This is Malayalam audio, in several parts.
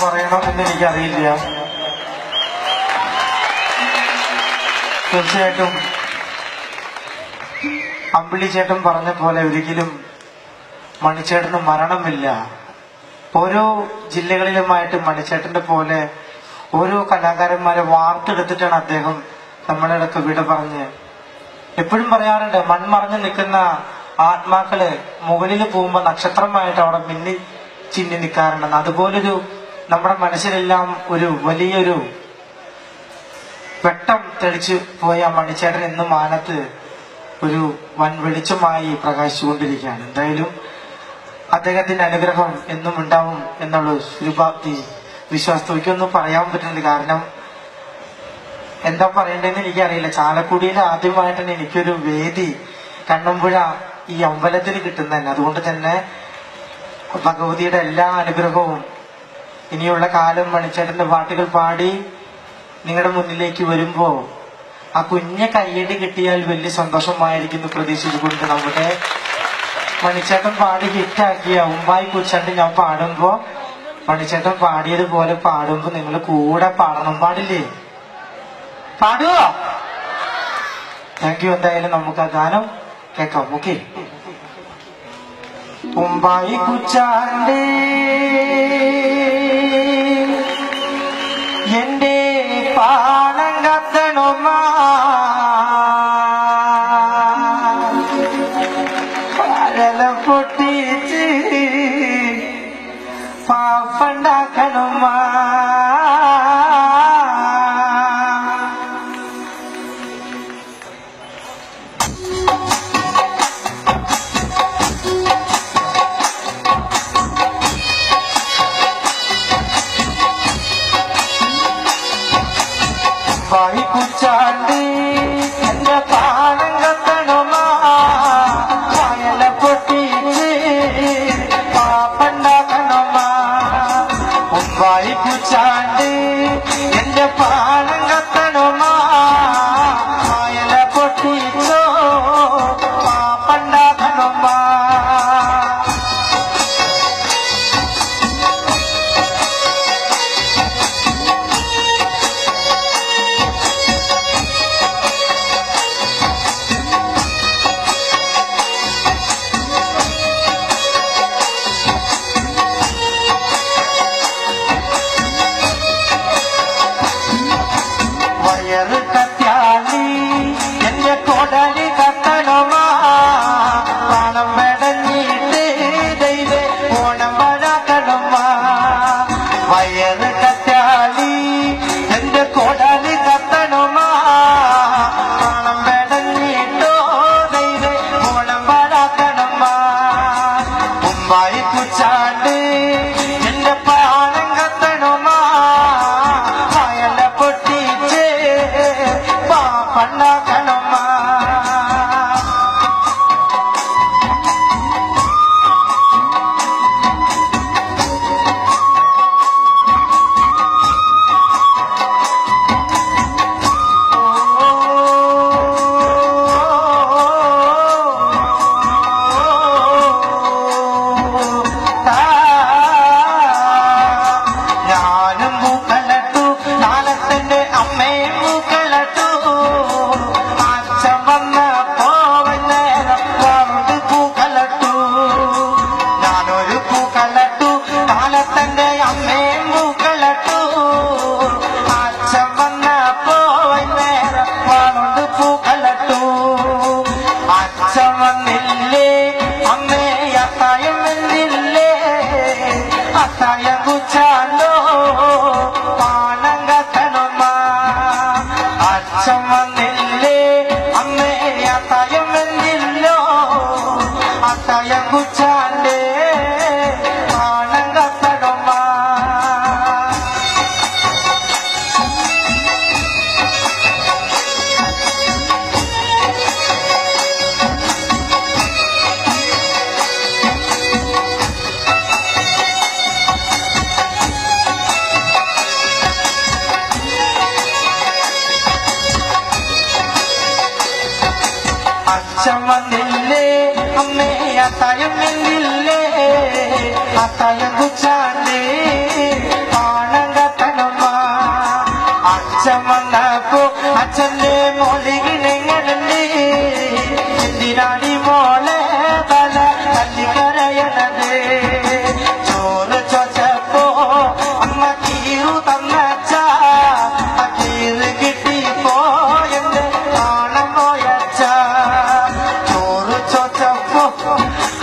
പറയണമെന്ന് എനിക്കറിയില്ല. തീർച്ചയായിട്ടും അമ്പിളിച്ചേട്ടൻ പറഞ്ഞ പോലെ ഒരിക്കലും മണിച്ചേട്ടന് മരണമില്ല. ഓരോ ജില്ലകളിലുമായിട്ട് മണിച്ചേട്ടന്റെ പോലെ ഓരോ കലാകാരന്മാരെ വാർത്തെടുത്തിട്ടാണ് അദ്ദേഹം നമ്മളെ ഇടയ്ക്ക് വിട പറഞ്ഞ്. എപ്പോഴും പറയാറുണ്ട്, മൺമറഞ്ഞു നിൽക്കുന്ന ആത്മാക്കള് മുകളിൽ പോകുമ്പോൾ നക്ഷത്രമായിട്ട് അവിടെ മിന്നി ചിന്നി നിൽക്കാറുണ്ടെന്ന്. അതുപോലൊരു നമ്മുടെ മനസ്സിലെല്ലാം ഒരു വലിയൊരു വെട്ടം തെളിച്ചു പോയ മണിച്ചേട്ടൻ ഇന്ന് മാനത്ത് ഒരു വൻ വെളിച്ചമായി പ്രകാശിച്ചുകൊണ്ടിരിക്കുകയാണ്. എന്തായാലും അദ്ദേഹത്തിന്റെ അനുഗ്രഹം എന്നും ഉണ്ടാവും എന്നുള്ള ശുഭാപ്തി വിശ്വാസത്തിക്കൊന്നും പറയാൻ പറ്റുന്നില്ല. കാരണം എന്താ പറയേണ്ടതെന്ന് എനിക്കറിയില്ല. ചാലക്കുടിയിൽ ആദ്യമായിട്ടാണ് എനിക്കൊരു വേദി കണ്ണമ്പുഴ ഈ അമ്പലത്തിൽ കിട്ടുന്നതന്നെ. അതുകൊണ്ട് തന്നെ ഭഗവതിയുടെ എല്ലാ അനുഗ്രഹവും ഇനിയുള്ള കാലം മണിച്ചേട്ടന്റെ പാട്ടുകൾ പാടി നിങ്ങളുടെ മുന്നിലേക്ക് വരുമ്പോ ആ കുഞ്ഞെ കയ്യടി കിട്ടിയാൽ വലിയ സന്തോഷമായിരിക്കുന്നു പ്രതീക്ഷിച്ചുകൊണ്ട് നമ്മുടെ മണിച്ചേട്ടൻ പാടി ഹിറ്റാക്കിയ ഉമ്പായി കുച്ചാണ്ട് ഞാൻ പാടുമ്പോ മണിച്ചേട്ടൻ പാടിയതുപോലെ പാടുമ്പോ നിങ്ങൾ കൂടെ പാടണം. പാടില്ലേ? പാടുവോ? Thank you. എന്തായാലും നമുക്ക് ആ ഗാനം കേൾക്കാം. ഓക്കെ. ഉമ്പായി കുച്ചാണ്ട് എന്റെ പാണം കത്തണുമാ പൊട്ടിച്ച് പാപ്പണ്ടാക്കണുമാ വായി കുച്ചാണ്ട് എന്റെ പാണം കത്തണുമാ വയല പൊട്ടിച്ച് പാപ്പണ്ടാക്കണുമാ. വായി കുച്ചാണ്ട് എന്റെ പാണം കത്തണുമാ വയല പൊട്ടിച്ചോ പാപ്പണ്ടാക്കണുമാ. കത്യാലി എന്റെ കൊടലി കത്തണമാ പണം വെടഞ്ഞിട്ട് ദൈവേ ഓണം വഴക്കണമാ. വയറ് കത്യാലി എന്റെ കൊടലി കത്തണമാ പണം വെടഞ്ഞിട്ടോ ദൈവേ ഓണം വഴക്കണമാ. ഉമ്മായി കുച്ചാണ്ട് എന്റെ പാണം കത്തണമാ വയല പൊട്ടിച്ച് പാപ്പണ്ടാക്കണമാ. ഞാനും പൂക്കളട്ടു നാളത്തിന്റെ അമ്മയും പൂക്കളട്ടു. അച്ഛൻ വന്നപ്പോ വൈകുന്നേരം കൊണ്ട് പൂക്കളട്ടു. ഞാനൊരു പൂക്കളട്ടു നാളത്തിന്റെ അമ്മയും പൂക്കളട്ടു. അച്ഛൻ വന്നപ്പോ വൈകുന്നേരം കൊണ്ട് പൂക്കളട്ടു. അച്ഛൻ വന്നില്ലേ അമ്മേ അത്തായം വന്നില്ലേ അത്തായം കുച്ചാലോ പാണം കത്തണമാ. അച്ഛൻ വന്നില്ലേ അമ്മേ അത്തായം വന്നില്ലോ അത്തായം കുച്ചാലേ പാണം കത്തണമാ. അച്ഛൻ വന്നില്ലേ അമ്മേ അത്തായം വന്നില്ലേ അത്തായം കുച്ചാണ്ടേ അച്ഛൻ വന്നപ്പോ അച്ഛന്റെ മോളികിനെങ്ങനുണ്ട് എന്തിനാടി മോളെ തല തല്ലിക്കരയണത് ചോറ് ചോച്ചപ്പോ അമ്മ കീറു തന്നച്ച ആ കീറ് കിട്ടിപ്പോ എന്റെ കാണാൻ പോയച്ച ചോറ് ചോച്ചപ്പോ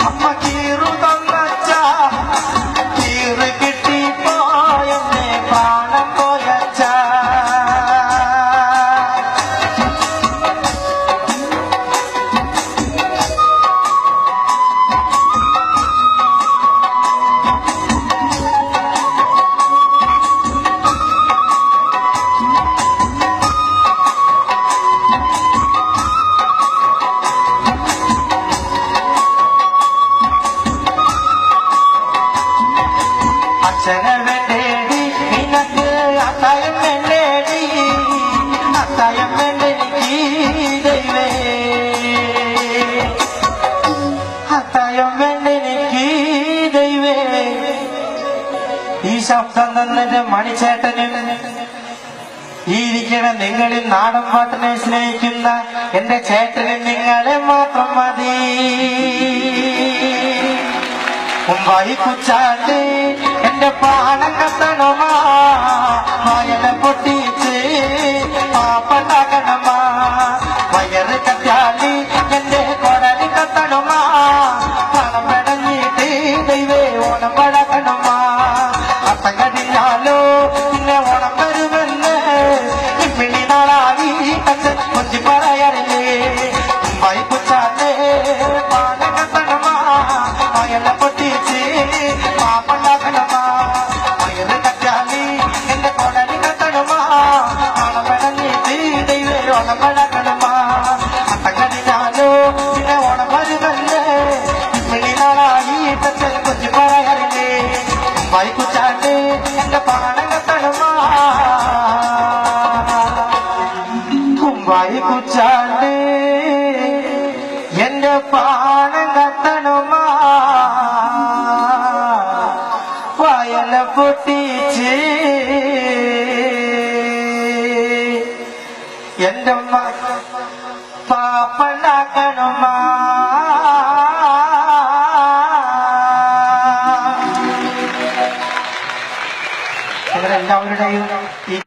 അമ്മ കീറു തന്നച്ച കീറ് കിട്ടിപ്പോ എന്നെ കാണാൻ പോയച്ച അച്ഛനെ വേണ്ടേടി നിനക്ക് അത്തായം വേണ്ടേടി അത്തായം വേണ്ടെനിക്ക് ദൈവേ അത്തായം വേണ്ടെനിക്ക് ദൈവേ ഈ ശബ്ദം തന്നിട്ട് മണിച്ചേട്ടനും ഈ ഇരിക്കണ നിങ്ങളിൽ നാടൻ പാട്ടിനെ സ്നേഹിക്കുന്ന എന്റെ ചേട്ടനും നിങ്ങളെ മാത്രം മതി മുമ്പായി കുച്ചാണ്ട് എന്റെ പാണം കത്തണമാ വയല പൊട്ടിച്ച് പാപ്പണ്ടാക്കണമാ വയറ് കത്താലി എന്റെ കൊടലി കത്തണമാ പണം പെടഞ്ഞിട്ട് ദൈവേ ഓണം പഴക്കണമാ അത്തം കടിഞ്ഞാലോ പിന്നെ ഓണം വരുമെന്ന് ഇമ്മിണി നാളായി അച്ഛൻ കൊഞ്ചി പറയാറില്ലേ മുമ്പായി കുച്ചാണ്ട് പാണം കത്തണമാ വയല പൊട്ടിച്ച് പാപ്പണ്ടാക്കണമാ വയറ് കറ്റാലി എന്റെ കൊടലി കത്തണമാ ഓണം പെടഞ്ഞിട്ട് ദൈവേ ഓണം പഴക്കണമാ അത്തം കടിഞ്ഞാലോ പിന്നെ ഓണം വരുമെന്ന് ഇമ്മിണി നാളായി അച്ഛൻ കൊഞ്ചി പറയാറില്ലേ മുമ്പായി കുച്ചാണ്ട് എന്റെ പാണം കത്തണമാ മുമ്പായി കുച്ചാണ്ട് എന്റെ പാണം കത്തണമാ വയല പൊട്ടിച്ച് എന്റെ പാപ്പണ്ടാക്കണമാ നിങ്ങളെല്ലാവരുടെയും ഈ